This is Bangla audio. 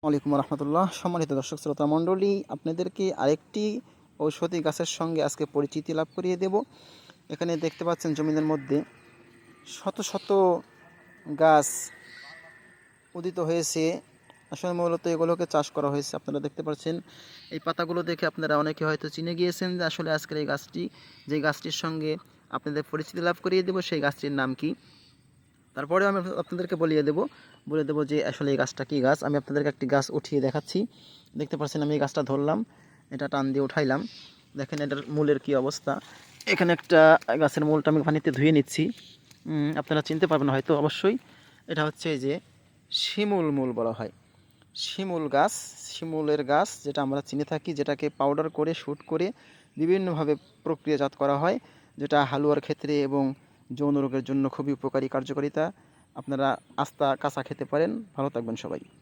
ওয়ালাইকুম রহমতুল্লাহ। সম্মানিত দর্শক শ্রোতা মণ্ডলী, আপনাদেরকে আরেকটি ঔষধি গাছের সঙ্গে আজকে পরিচিতি লাভ করিয়ে দেব। এখানে দেখতে পাচ্ছেন জমিনের মধ্যে শত শত গাছ উদিত হয়েছে। আসলে মূলত এগুলোকে চাষ করা হয়েছে। আপনারা দেখতে পাচ্ছেন এই পাতাগুলো দেখে আপনারা অনেকে হয়তো চিনে গিয়েছেন যে আসলে আজকের এই গাছটি, যে গাছটির সঙ্গে আপনাদের পরিচিতি লাভ করিয়ে দেব, সেই গাছটির নাম কি। তারপরে আমি আপনাদেরকে বলে দেবো যে আসলে এই গাছটা কী গাছ। আমি আপনাদেরকে একটি গাছ উঠিয়ে দেখাচ্ছি। দেখতে পাচ্ছেন আমি এই গাছটা ধরলাম, এটা টান দিয়ে উঠাইলাম। দেখেন এটার মূলের কি অবস্থা। এখানে একটা গাছের মূলটা আমি পানিতে ধুয়ে নিচ্ছি। আপনারা চিনতে পারবেন হয়তো অবশ্যই। এটা হচ্ছে এই যে শিমুল মূল বলা হয়। শিমুল গাছ, শিমুলের গাছ যেটা আমরা চিনে থাকি, যেটাকে পাউডার করে শুট করে বিভিন্নভাবে প্রক্রিয়াজাত করা হয়, যেটা হালুয়ার ক্ষেত্রে এবং যৌন রোগের জন্য খুবই উপকারী কার্যকারিতা। আপনারা আস্তা কাঁচা খেতে পারেন। ভালো থাকবেন সবাই।